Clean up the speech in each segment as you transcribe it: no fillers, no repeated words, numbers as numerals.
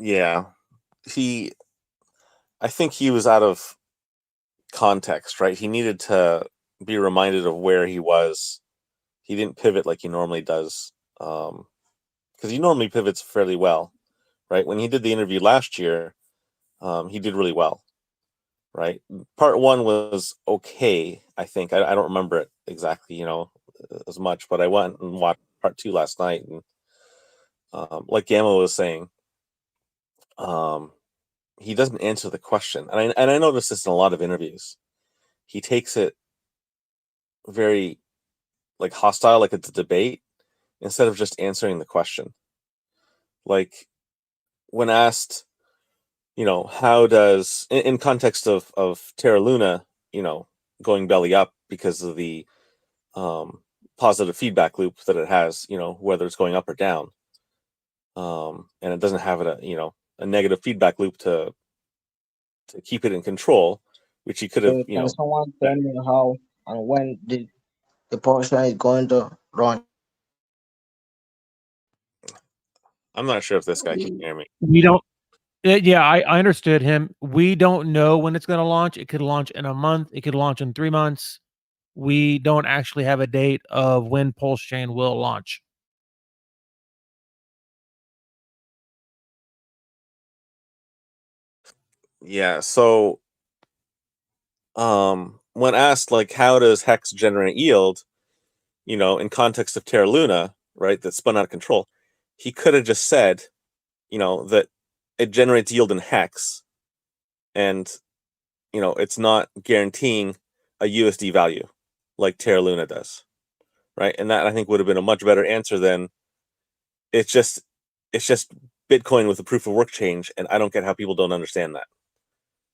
Yeah, I think he was out of context, right? He needed to be reminded of where he was. He didn't pivot like he normally does, because he normally pivots fairly well, right? When he did the interview last year, he did really well, right? Part one was okay, I think. I don't remember it exactly, as much, but I went and watched part two last night, and like Gamma was saying, he doesn't answer the question, and I noticed this in a lot of interviews. He takes it very like hostile, like it's a debate, instead of just answering the question. Like when asked, how does in context of Terra Luna, going belly up because of the positive feedback loop that it has, whether it's going up or down, and it doesn't have a negative feedback loop to keep it in control, which he could have, Can someone tell me how and when the Pulsechain is going to launch? I'm not sure if this guy can hear me. We don't. Yeah, I understood him. We don't know when it's going to launch. It could launch in a month. It could launch in 3 months. We don't actually have a date of when Pulsechain will launch. Yeah, so when asked like how does Hex generate yield, in context of Terra Luna, right, that spun out of control, he could have just said, that it generates yield in Hex, and it's not guaranteeing a USD value like Terra Luna does, right? And that I think would have been a much better answer than it's just Bitcoin with a proof of work change, and I don't get how people don't understand that,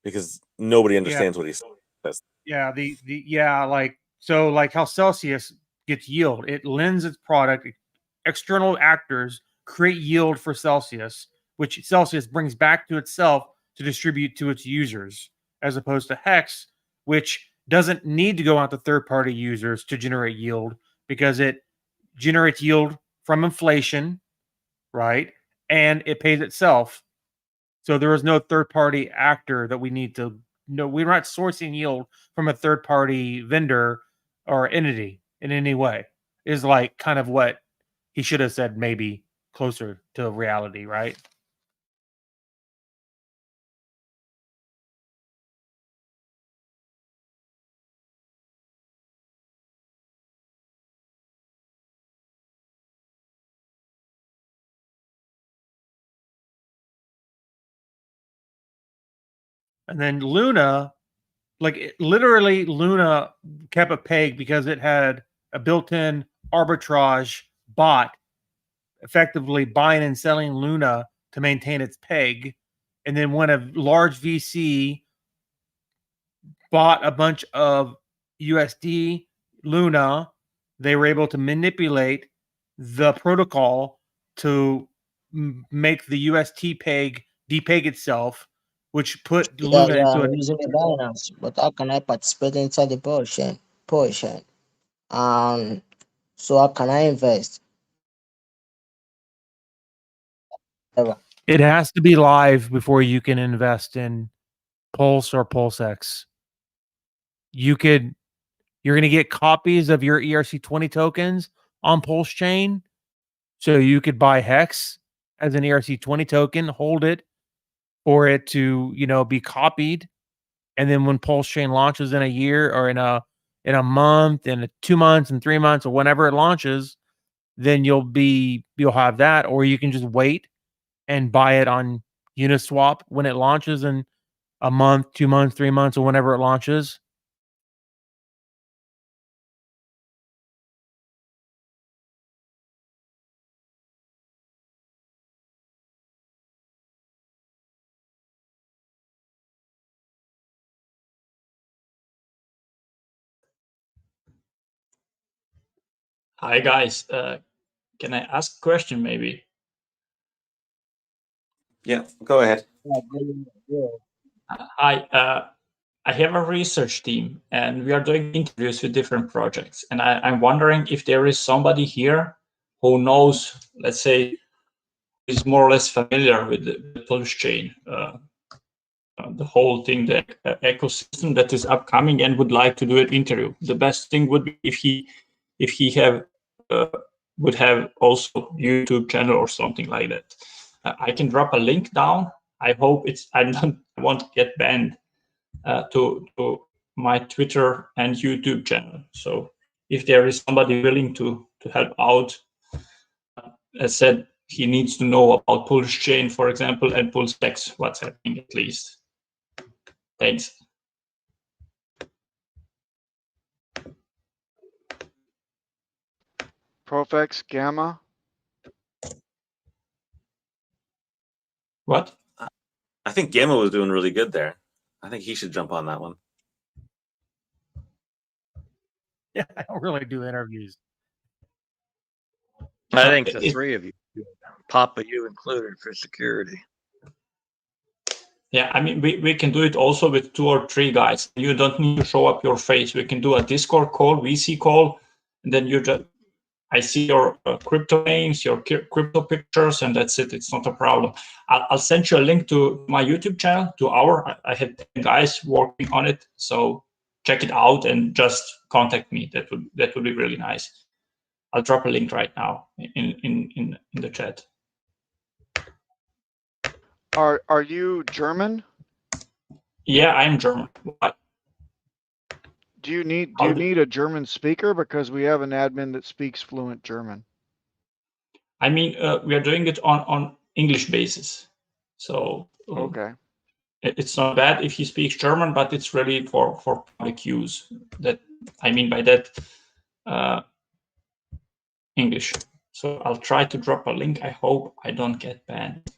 because nobody understands what he says. Yeah, like how Celsius gets yield. It lends its product. External actors create yield for Celsius, which Celsius brings back to itself to distribute to its users, as opposed to Hex, which doesn't need to go out to third-party users to generate yield because it generates yield from inflation, right? And it pays itself. So there is no third-party actor that we need to know. We're not sourcing yield from a third-party vendor or entity in any way. Is like kind of what he should have said, maybe closer to reality, right? And then Luna, literally Luna kept a peg because it had a built-in arbitrage bot effectively buying and selling Luna to maintain its peg. And then when a large VC bought a bunch of USD Luna, they were able to manipulate the protocol to make the UST peg depeg itself, which put Luna into I'm using a Binance, but how can I participate inside the Pulsechain? So how can I invest? It has to be live before you can invest in Pulse or PulseX. You're going to get copies of your ERC20 tokens on Pulsechain, so you could buy Hex as an ERC20 token, hold it for it to, be copied, and then when Pulsechain launches in a year or in a month, in 2 months, and 3 months, or whenever it launches, then you'll have that, or you can just wait and buy it on Uniswap when it launches in a month, 2 months, 3 months, or whenever it launches. Hi guys, can I ask a question maybe? Yeah, go ahead. Hi, I have a research team and we are doing interviews with different projects. And I'm wondering if there is somebody here who knows, let's say, is more or less familiar with the Pulsechain, the whole thing, the ecosystem that is upcoming, and would like to do an interview. The best thing would be if he would have also YouTube channel or something like that. I can drop a link down. I hope I won't get banned to my Twitter and YouTube channel. So if there is somebody willing to help out, as said, he needs to know about Pulsechain, for example, and PulseX, what's happening at least. Thanks. PulseX Gamma. What? I think Gamma was doing really good there. I think he should jump on that one. Yeah, I don't really do interviews. I think the three of you, Papa, you included, for security. Yeah, I mean, we can do it also with 2 or 3 guys. You don't need to show up your face. We can do a Discord call, VC call, and then you just, I see your crypto names, your crypto pictures, and that's it. It's not a problem. I'll send you a link to my YouTube channel, I have 10 guys working on it, so check it out and just contact me. That would be really nice. I'll drop a link right now in the chat. Are you German? Yeah, I'm German. Why? Do you need a German speaker? Because we have an admin that speaks fluent German. I mean, we are doing it on English basis, so Okay. It's not bad if he speaks German, but it's really for public use. That I mean by that, English. So I'll try to drop a link. I hope I don't get banned.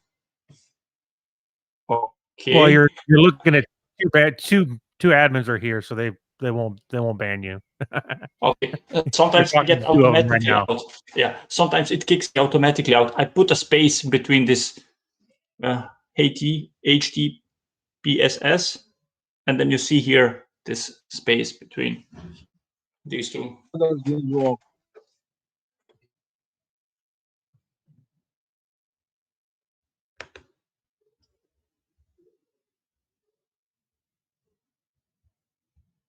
Okay. Well, you're looking at two admins are here, so they won't ban you. Okay. Sometimes I get automatically out. Yeah. Sometimes it kicks me automatically out. I put a space between this HTTPSS, and then you see here this space between these two.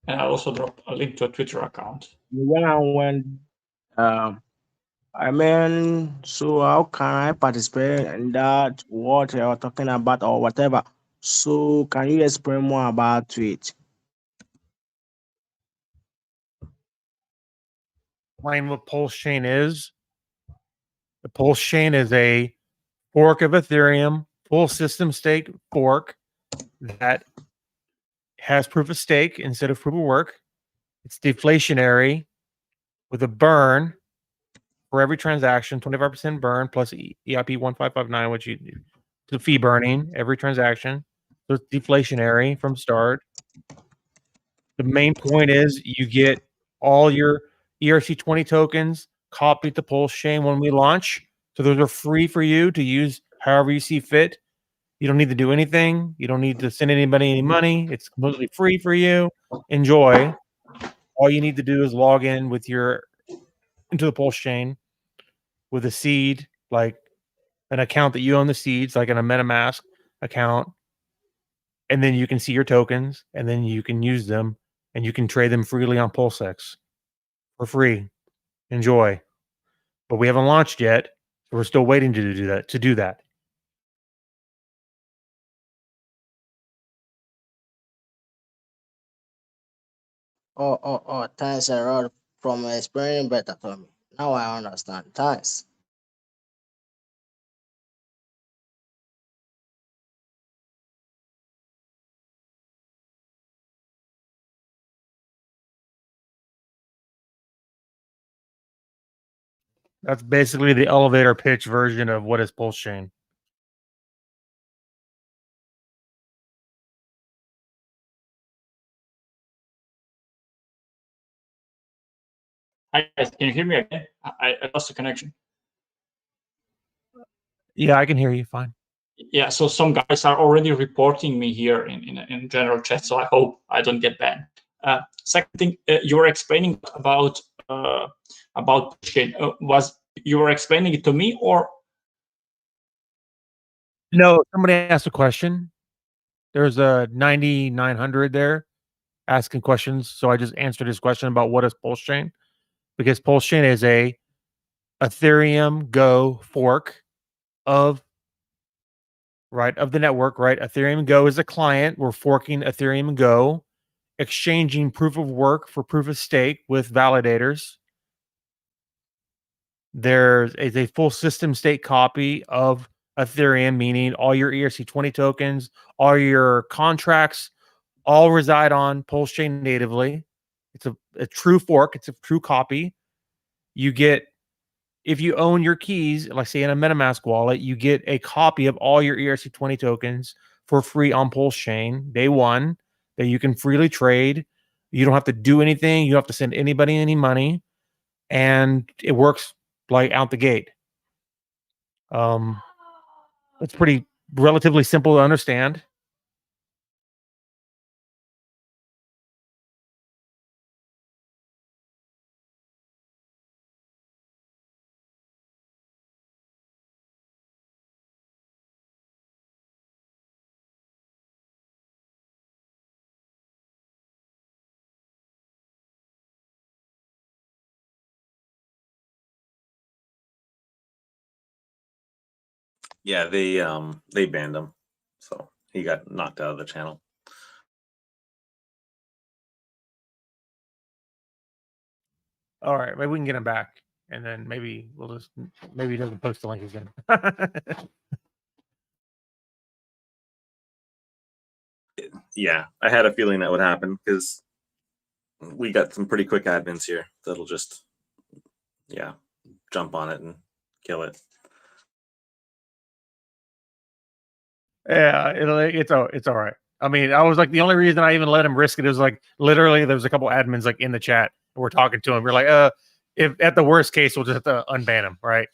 And I also drop a link to a Twitter account. I mean, so how can I participate in that, what you're talking about or whatever? So can you explain more about it? Explain what Pulsechain is. The Pulsechain is a fork of Ethereum, full system stake fork that has proof of stake instead of proof of work. It's deflationary with a burn for every transaction, 25% burn plus EIP 1559, which the fee burning every transaction. So it's deflationary from start. The main point is you get all your ERC20 tokens copied to Pulsechain when we launch. So those are free for you to use however you see fit. You don't need to do anything. You don't need to send anybody any money. It's completely free for you. Enjoy. All you need to do is log in with into the Pulsechain with a seed, like an account that you own the seeds, like in a MetaMask account. And then you can see your tokens, and then you can use them, and you can trade them freely on PulseX for free. Enjoy. But we haven't launched yet, so we're still waiting to do that. Oh, thanks a lot from explaining better for me. Now I understand. Thanks. That's basically the elevator pitch version of what is Pulsechain. Hi guys, can you hear me again? I lost the connection. Yeah, I can hear you fine. Yeah, so some guys are already reporting me here in general chat, so I hope I don't get banned. Second thing, you were explaining about Pulsechain. Was you were explaining it to me, or No, somebody asked a question. There's a 9900 there asking questions, so I just answered his question about what is Pulsechain, because Pulsechain is a Ethereum Go fork of the network, right? Ethereum Go is a client. We're forking Ethereum Go, exchanging proof of work for proof of stake with validators. There is a full system state copy of Ethereum, meaning all your ERC20 tokens, all your contracts, all reside on Pulsechain natively. It's a true fork. It's a true copy. You get, if you own your keys, like say in a MetaMask wallet, you get a copy of all your ERC20 tokens for free on Pulsechain day one that you can freely trade. You don't have to do anything. You don't have to send anybody any money, and it works like out the gate. It's pretty relatively simple to understand. Yeah, they banned him, so he got knocked out of the channel. All right, maybe we can get him back, and then maybe maybe he doesn't post the link again. Yeah, I had a feeling that would happen because we got some pretty quick admins here that'll just, yeah, jump on it and kill it. Yeah, it's all right. I mean, I was like, the only reason I even let him risk it is like literally there was a couple admins like in the chat. We're talking to him. We're like, if at the worst case, we'll just have to unban him, right?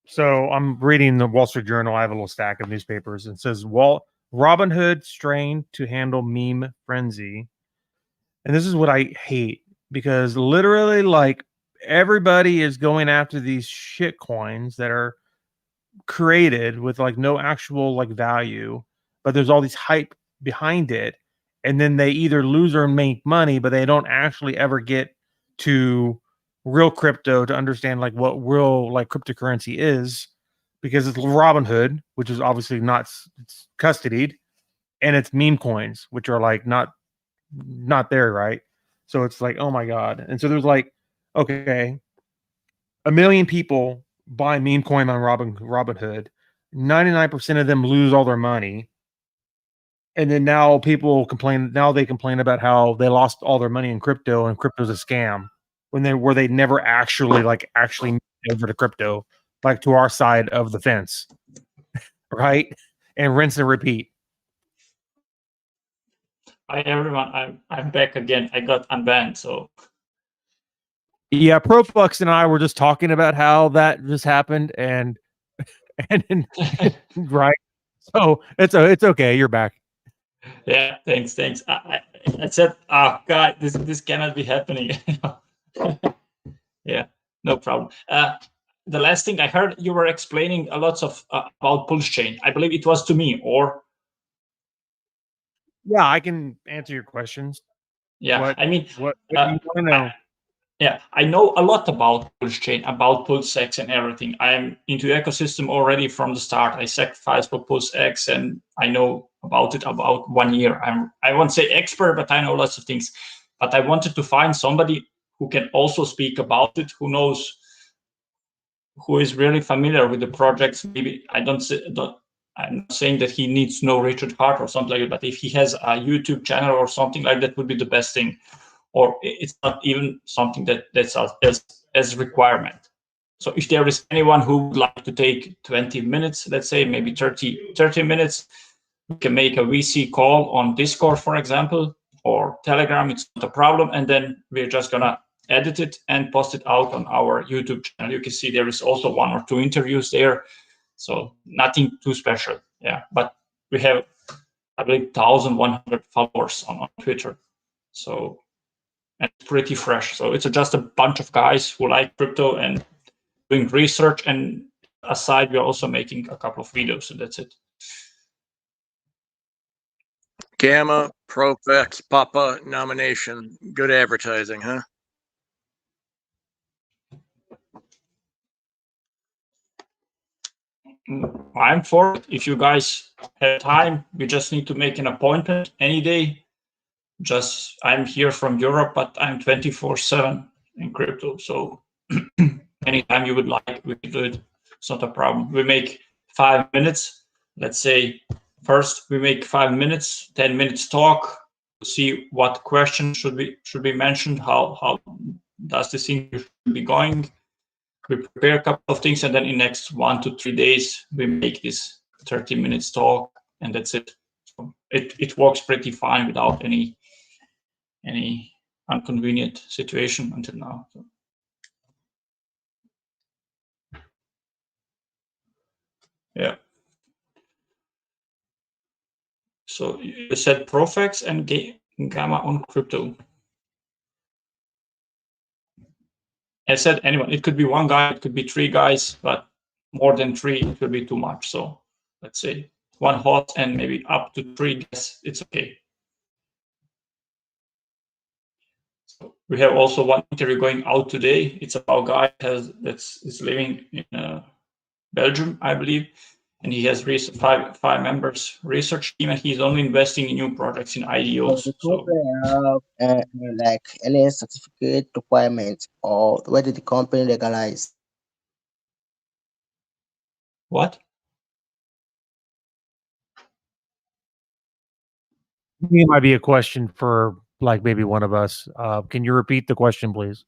So I'm reading the Wall Street Journal. I have a little stack of newspapers, and it says Robinhood strained to handle meme frenzy. And this is what I hate, because literally, like, everybody is going after these shit coins that are created with like no actual like value, but there's all these hype behind it, and then they either lose or make money, but they don't actually ever get to real crypto to understand like what real like cryptocurrency is, because it's Robinhood, which is obviously not, it's custodied, and it's meme coins, which are like not there, right? So it's like, oh my god. And so there's like, okay, 1 million people buy meme coin on Robinhood. 99% of them lose all their money. And then now people complain. Now they complain about how they lost all their money in crypto, and crypto's a scam when they never actually actually over to crypto, like to our side of the fence, right? And rinse and repeat. Hi everyone, I'm back again. I got unbanned, so Yeah, Proflux and I were just talking about how that just happened, and right. So it's okay. You're back. yeah, thanks. I said, oh God, this cannot be happening. Yeah, no problem. The last thing I heard, you were explaining a lot of about Pulsechain. I believe it was to me, or Yeah, I can answer your questions. yeah. What I mean, what do you want to know? yeah, I know a lot about Pulsechain, about PulseX and everything. I'm into ecosystem already from the start. I sacrificed for PulseX, and I know about it about 1 year. I won't say expert, but I know lots of things. But I wanted to find somebody who can also speak about it, who knows, who is really familiar with the projects. Maybe I'm not saying that he needs to know Richard Hart or something like that, but if he has a YouTube channel or something like that, would be the best thing. Or it's not even something that's as requirement. So if there is anyone who would like to take 20 minutes, let's say maybe 30 minutes, we can make a VC call on Discord, for example, or Telegram. It's not a problem. And then we're just going to edit it and post it out on our YouTube channel. You can see there is also 1 or 2 interviews there. So nothing too special. Yeah. But we have, I believe, 1,100 followers on Twitter. So, and it's pretty fresh. So it's just a bunch of guys who like crypto and doing research. And aside, we're also making a couple of videos, and that's it. Gamma, Profex, Papa, nomination. Good advertising, huh? I'm for it. If you guys have time, we just need to make an appointment any day. Just, I'm here from Europe, but I'm 24/7 in crypto. So anytime you would like, we can do it. It's not a problem. We make 5 minutes. Let's say first we make 5 minutes, 10 minutes talk, see what questions should be mentioned, how does this interview be going. We prepare a couple of things, and then in next 1 to 3 days we make this 30 minutes talk, and that's it. So it works pretty fine without any inconvenient situation until now. So. Yeah. So you said Profex and Gamma on crypto. I said anyone. It could be 1 guy, it could be 3 guys, but more than 3, it will be too much. So let's say 1 host and maybe up to 3 guests. It's okay. So we have also 1 interview going out today. It's about a guy that's living in Belgium, I believe, and he has 5 members research team, and he's only investing in new projects in IDOs. The So company have like any certificate requirement, or where did the company legalize? what? It might be a question for like maybe one of us. Can you repeat the question, please?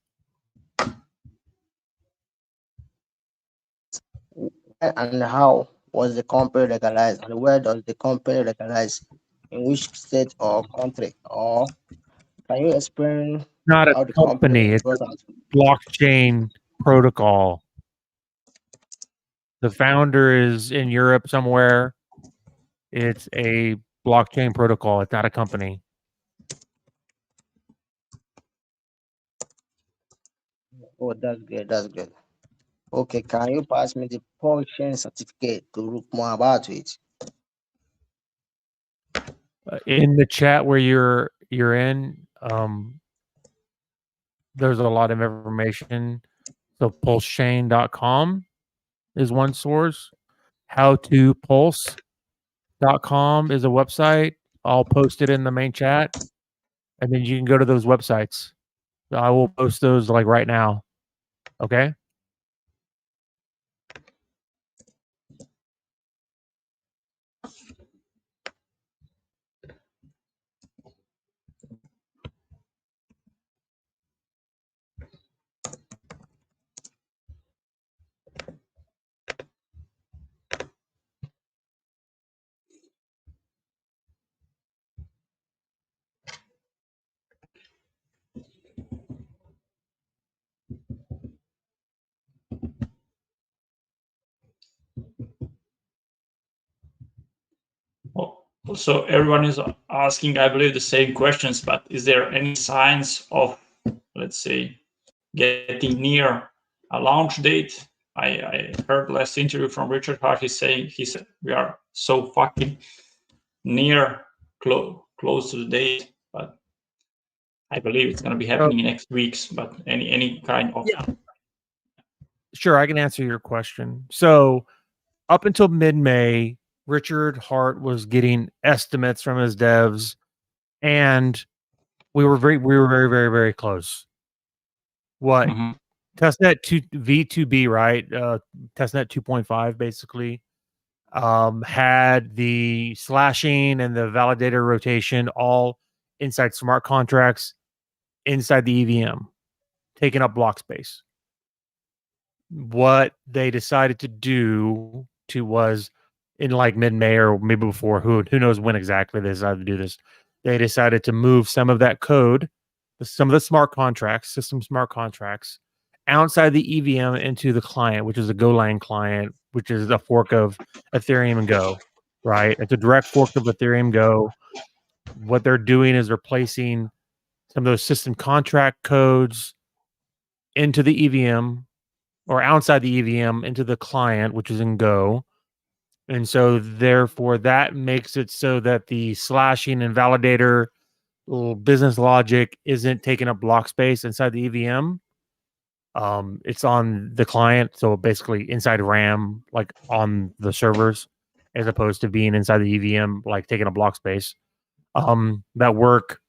And how was the company legalized, and where does the company legalize, in which state or country? Or can you explain Not a how the company, company it's a goes out? blockchain protocol. The founder is in Europe somewhere. It's a blockchain protocol. It's not a company. Oh, that's good. That's good. Okay, can you pass me the Pulsechain certificate to look more about it? In the chat where you're in, there's a lot of information. So pulsechain.com is one source. Howtopulse.com is a website. I'll post it in the main chat, and then you can go to those websites. I will post those like right now. Okay. So everyone is asking, I believe, the same questions, but is there any signs of, let's say, getting near a launch date? I heard last interview from Richard Hart. He said we are so fucking near, close to the date, but I believe it's going to be happening in next weeks. But any kind of Sure, I can answer your question. So up until mid-May, Richard Hart was getting estimates from his devs, and we were very, very close. What testnet V2B, right? Testnet 2.5 basically had the slashing and the validator rotation all inside smart contracts inside the EVM, taking up block space. What they decided to do was in like mid-May or maybe before, who knows when exactly they decided to do this. They decided to move some of that code, some of the smart contracts, system smart contracts, outside the EVM into the client, which is a Golang client, which is a fork of Ethereum and Go, right? It's a direct fork of Ethereum Go. What they're doing is replacing some of those system contract codes into the EVM or outside the EVM into the client, which is in Go. And so therefore that makes it so that the slashing and validator little business logic isn't taking up block space inside the EVM. It's on the client, so basically inside RAM, like on the servers, as opposed to being inside the EVM, like taking a block space. That work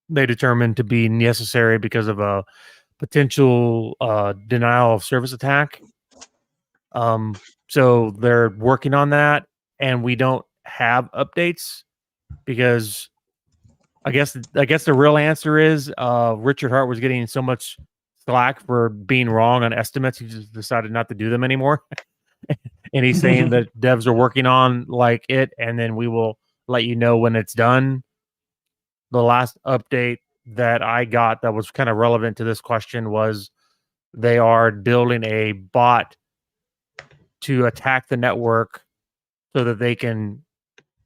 they determined to be necessary because of a potential denial of service attack. So they're working on that, and we don't have updates because I guess the real answer is Richard Hart was getting so much slack for being wrong on estimates, he just decided not to do them anymore. And he's saying that devs are working on like it, and then we will let you know when it's done. The last update that I got that was kind of relevant to this question was they are building a bot to attack the network so that they can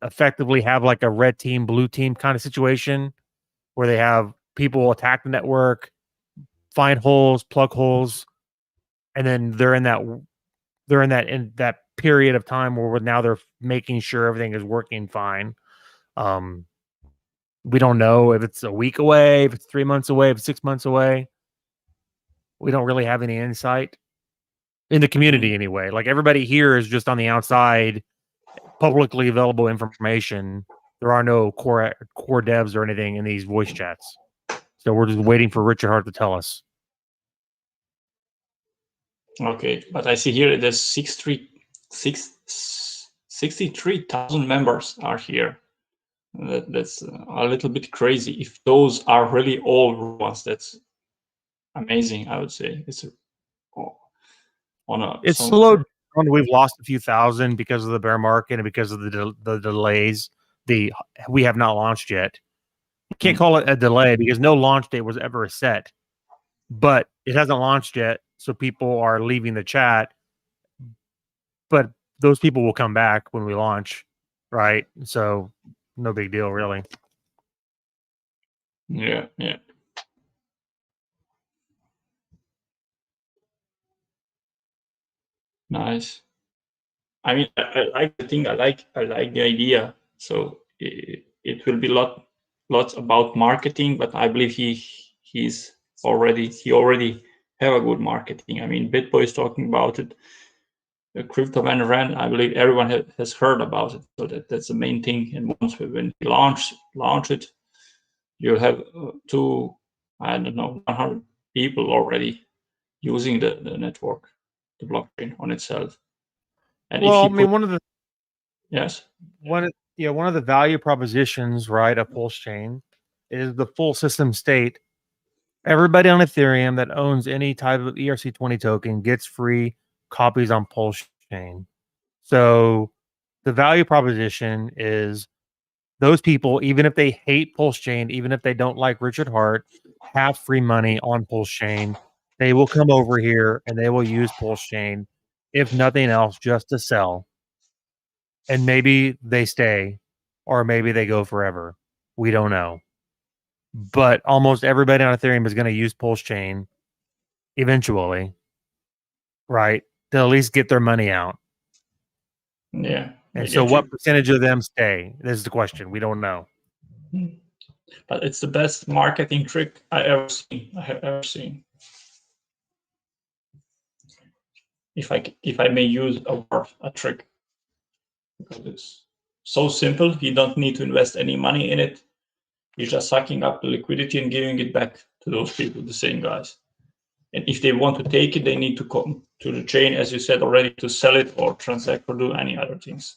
effectively have like a red team, blue team kind of situation where they have people attack the network, find holes, plug holes, and then they're in that period of time where now they're making sure everything is working fine. We don't know if it's a week away, if it's 3 months away, if it's 6 months away. We don't really have any insight in the community anyway. Like everybody here is just on the outside, publicly available information. There are no core devs or anything in these voice chats. So we're just waiting for Richard Hart to tell us. Okay, but I see here there's 63,000 members are here. That's a little bit crazy. If those are really all ones, that's amazing. I would say it's slowed down. We've lost a few thousand because of the bear market and because of the delays. We have not launched yet. You can't call it a delay because no launch date was ever set, but it hasn't launched yet. So people are leaving the chat, but those people will come back when we launch, right? So no big deal, really. Yeah. Nice. I mean, I like the thing. I like the idea. So it will be lots about marketing, but I believe he already have a good marketing. I mean, BitBoy is talking about it. The Crypto Man Ran, I believe everyone has heard about it. So that's the main thing. And once when we launch it, you'll have 100 people already using the network, the blockchain on itself. And well, I mean, one of the value propositions, right, of Pulsechain is the full system state. Everybody on Ethereum that owns any type of ERC20 token gets free copies on Pulsechain. So the value proposition is those people, even if they hate Pulsechain, even if they don't like Richard Hart, have free money on Pulsechain. They will come over here and they will use Pulsechain, if nothing else, just to sell. And maybe they stay. or maybe they go forever. We don't know. But almost everybody on Ethereum is going to use Pulsechain eventually, right? To at least get their money out. Yeah. I And so get what you. percentage of them stay? This is the question. We don't know. But it's the best marketing trick I have ever seen. If I may use a word, a trick. Because it's so simple, you don't need to invest any money in it. You're just sucking up the liquidity and giving it back to those people, the same guys. And if they want to take it, they need to come to the chain, as you said already, to sell it or transact or do any other things.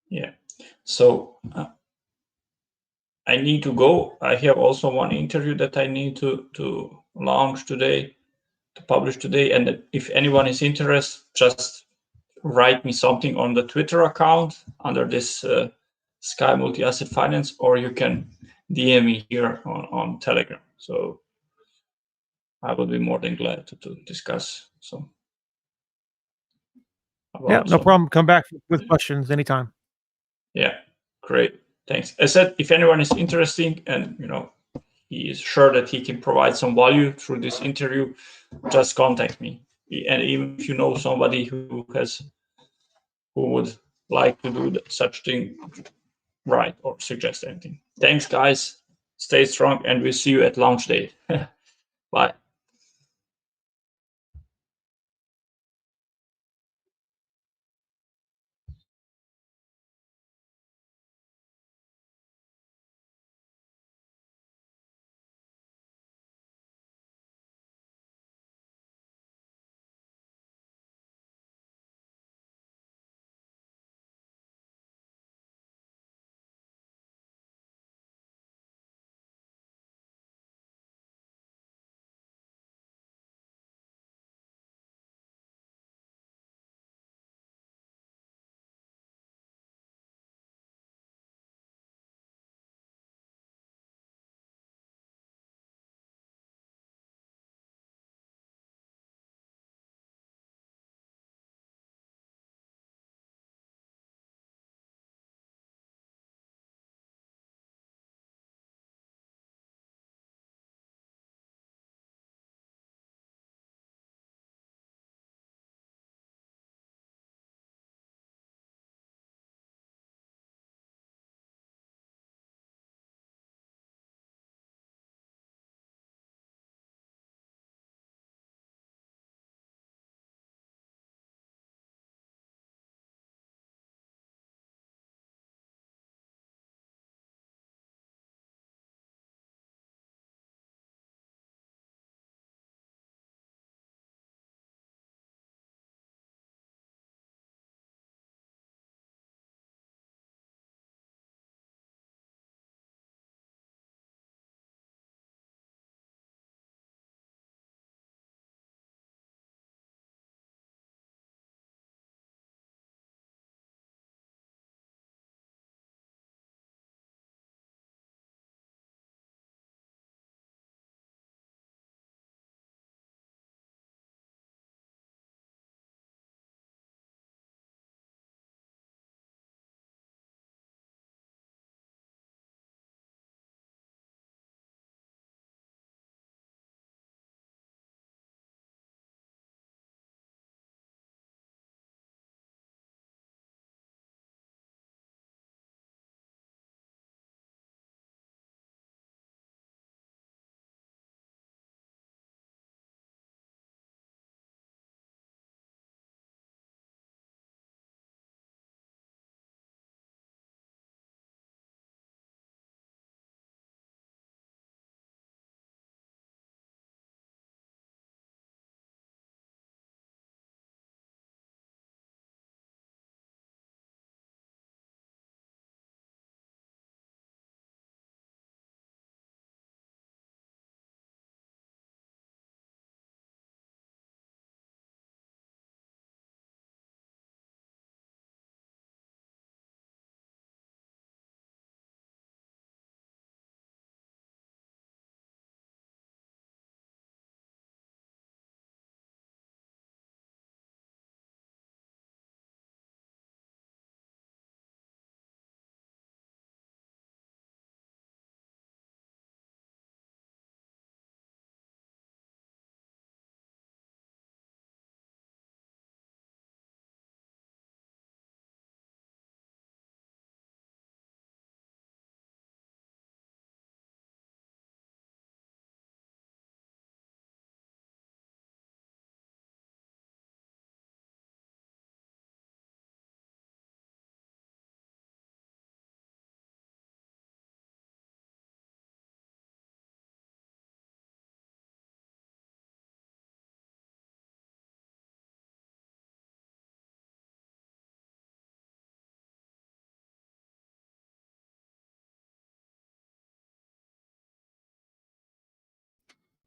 Yeah. So I need to go. I have also one interview that I need to launch today, to publish today. And if anyone is interested, just write me something on the Twitter account under this Sky Multi-Asset Finance, or you can DM me here on Telegram. So I will be more than glad to discuss some. Yeah, no problem. Come back with questions anytime. Yeah, great. Thanks. I said, if anyone is interested and he is sure that he can provide some value through this interview, just contact me. And even if you know somebody who would like to do such thing, write or suggest anything. Thanks, guys. Stay strong, and we'll see you at launch day. Bye.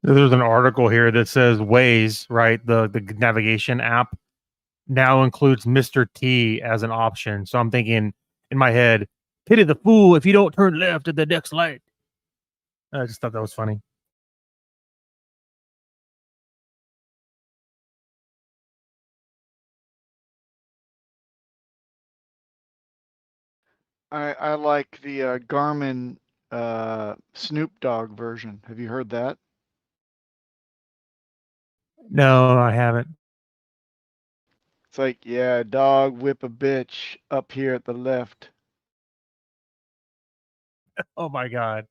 There's an article here that says Waze, right? The navigation app now includes Mr. T as an option. So I'm thinking in my head, pity the fool if you don't turn left at the next light. I just thought that was funny. I like the Garmin Snoop Dogg version. Have you heard that? No, I haven't. It's like, yeah, dog whip a bitch up here at the left. Oh my god.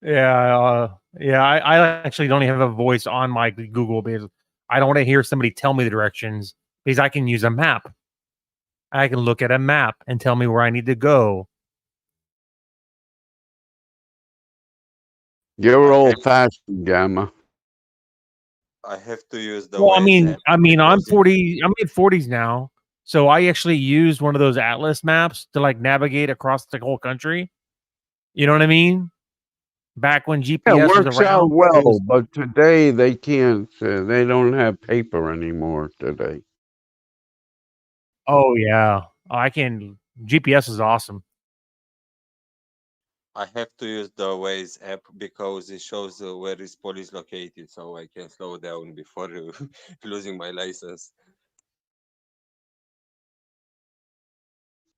Yeah. I actually don't even have a voice on my Google because I don't want to hear somebody tell me the directions because I can use a map. I can look at a map and tell me where I need to go. You're I have, old fashioned, Gamma. I have to use the Well, Waze app I'm because 40. I'm in 40s now, so I actually used one of those atlas maps to like navigate across the whole country. You know what I mean? Back when Yeah, it GPS was works out around. well, but today they can't. They don't have paper anymore today. Oh yeah, I can. GPS is awesome. I have to use the Waze app because it shows where is police located, so I can slow down before losing my license.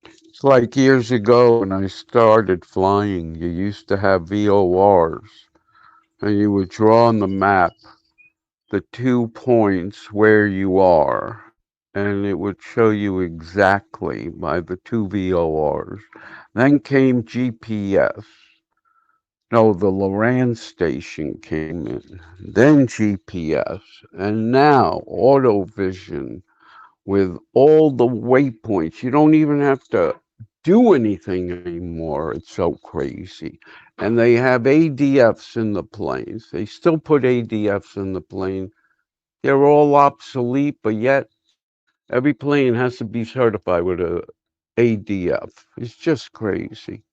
It's like years ago when I started flying, you used to have VORs, and you would draw on the map the 2 points where you are, and it would show you exactly by the 2 VORs. Then came GPS. No, the Loran station came in, then GPS, and now auto vision with all the waypoints. You don't even have to do anything anymore. It's so crazy. And they have ADFs in the planes. They still put ADFs in the plane. They're all obsolete, but yet every plane has to be certified with a ADF. It's just crazy.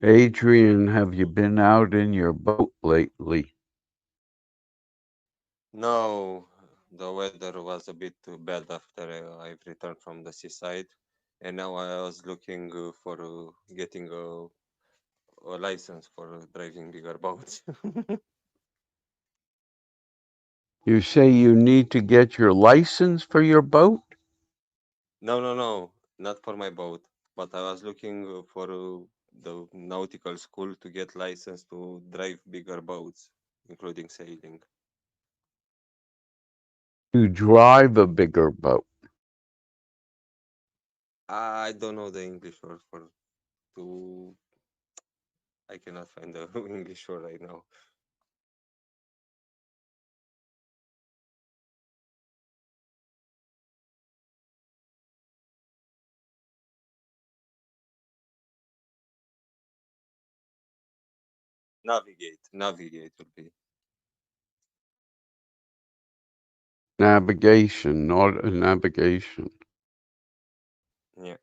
Adrian, have you been out in your boat lately? No, the weather was a bit too bad after I've returned from the seaside, and now I was looking for getting a license for driving bigger boats. You say you need to get your license for your boat? No, not for my boat, but I was looking for the nautical school to get license to drive bigger boats, including sailing. To drive a bigger boat. I don't know the English word for to. I cannot find the English word right now. Navigate will be. Navigation, not a navigation. Yeah.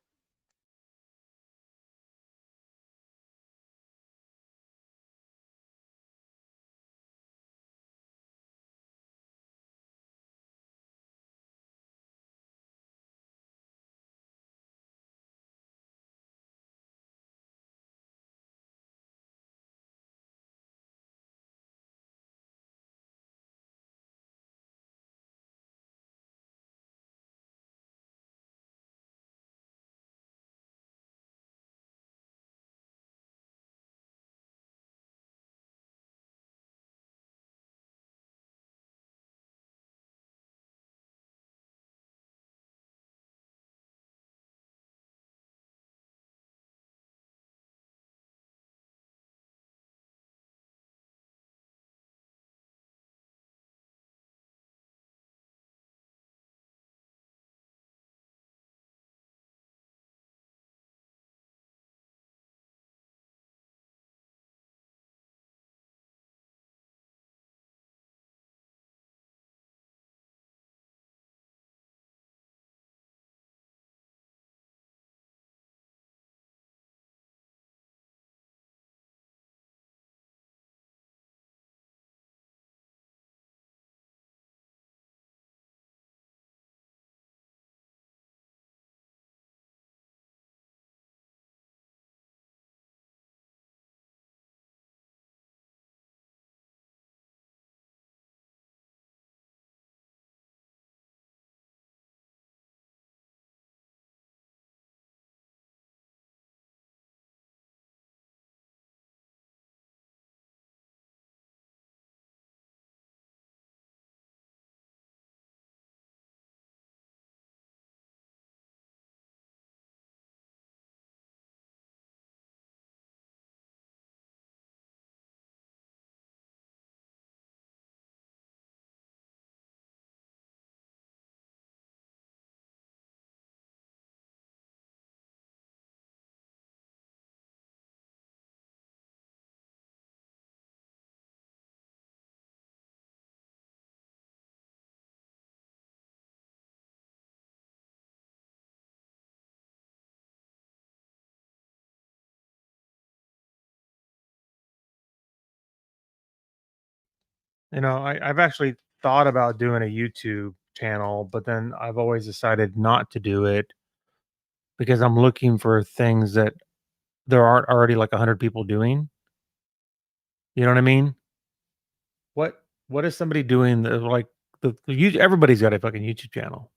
You know, I've actually thought about doing a YouTube channel, but then I've always decided not to do it because I'm looking for things that there aren't already like 100 people doing. You know what I mean? What is somebody doing that like everybody's got a fucking YouTube channel.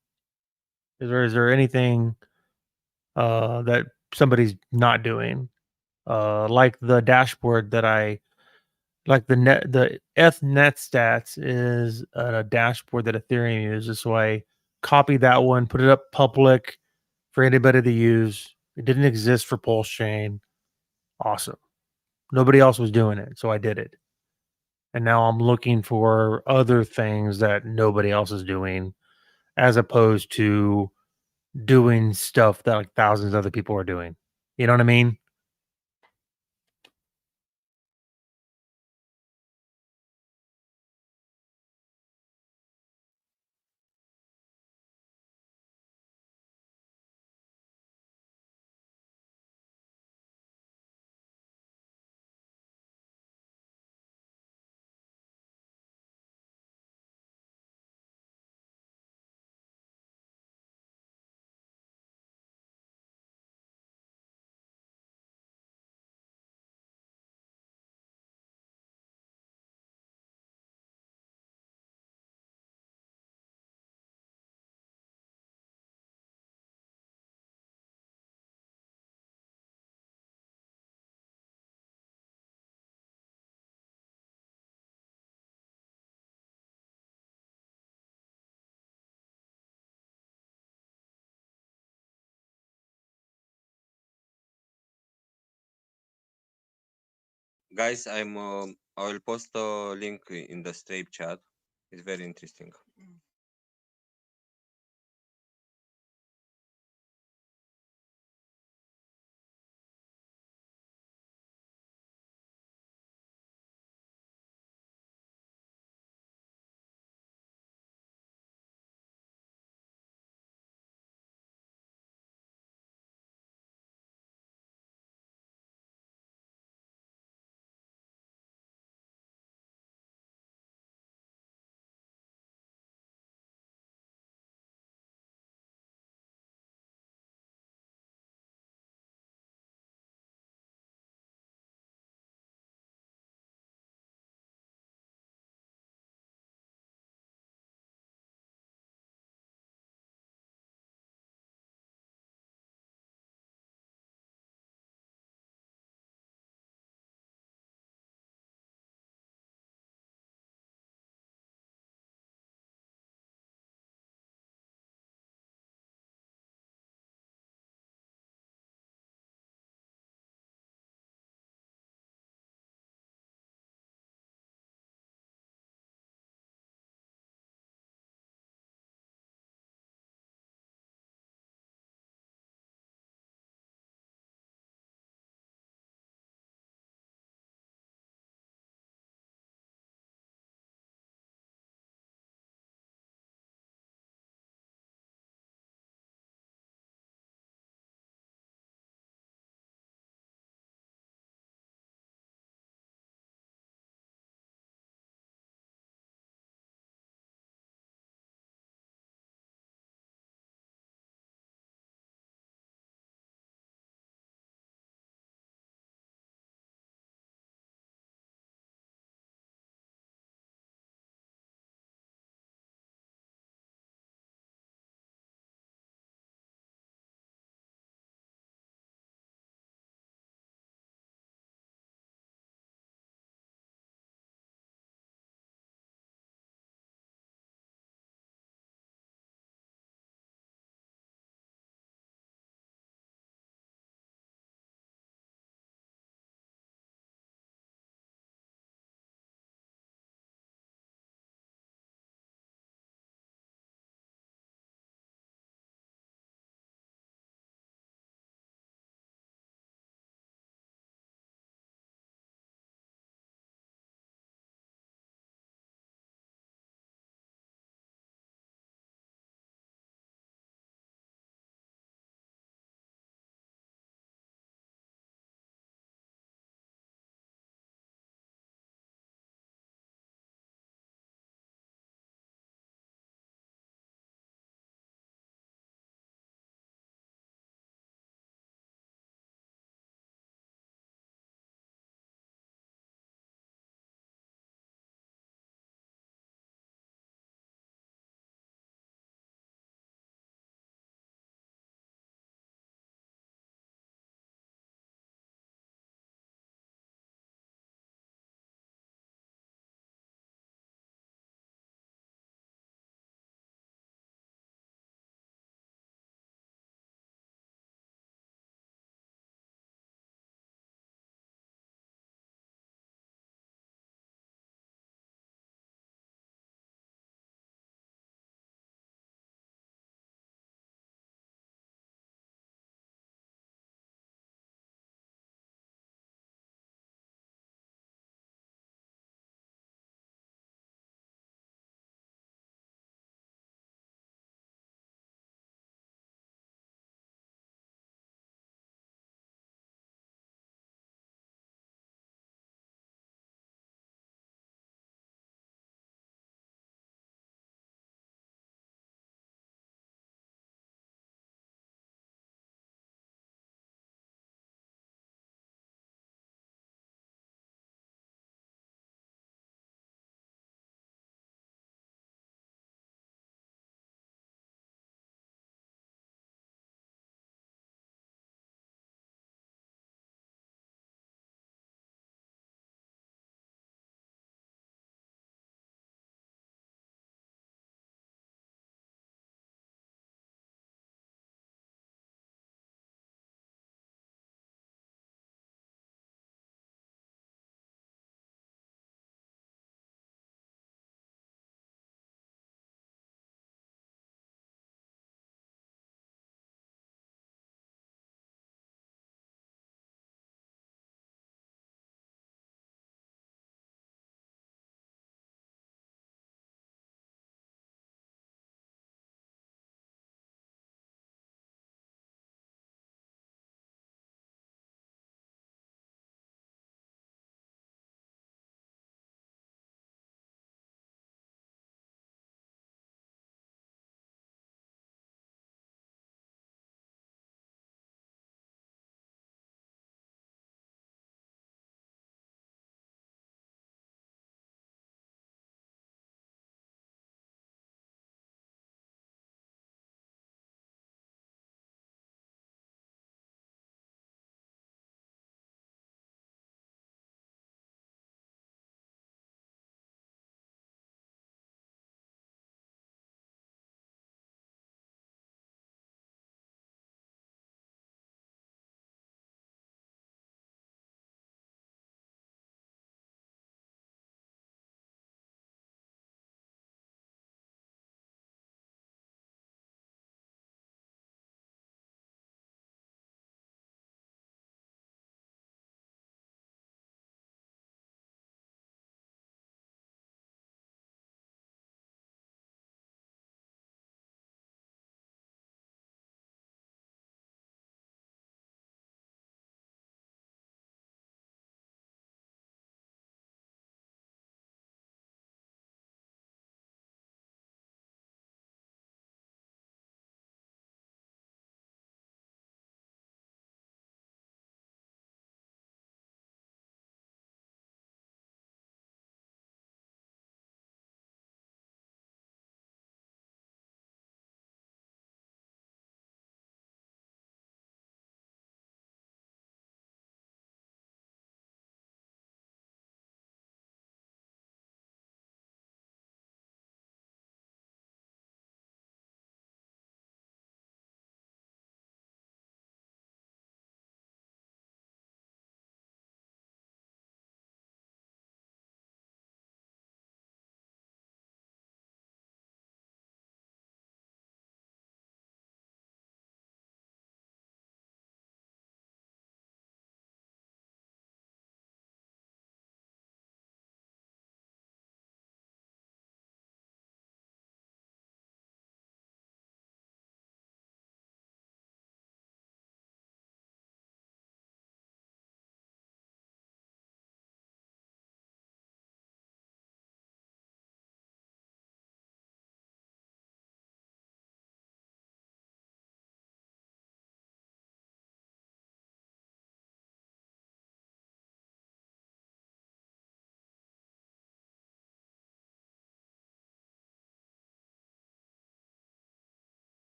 Is there anything that somebody's not doing? Like the dashboard that I like the Ethnet stats is a dashboard that Ethereum uses. So I copied that one, put it up public for anybody to use. It didn't exist for Pulsechain. Awesome. Nobody else was doing it, so I did it. And now I'm looking for other things that nobody else is doing, as opposed to doing stuff that like thousands of other people are doing. You know what I mean? Guys, I will post a link in the stream chat. It's very interesting.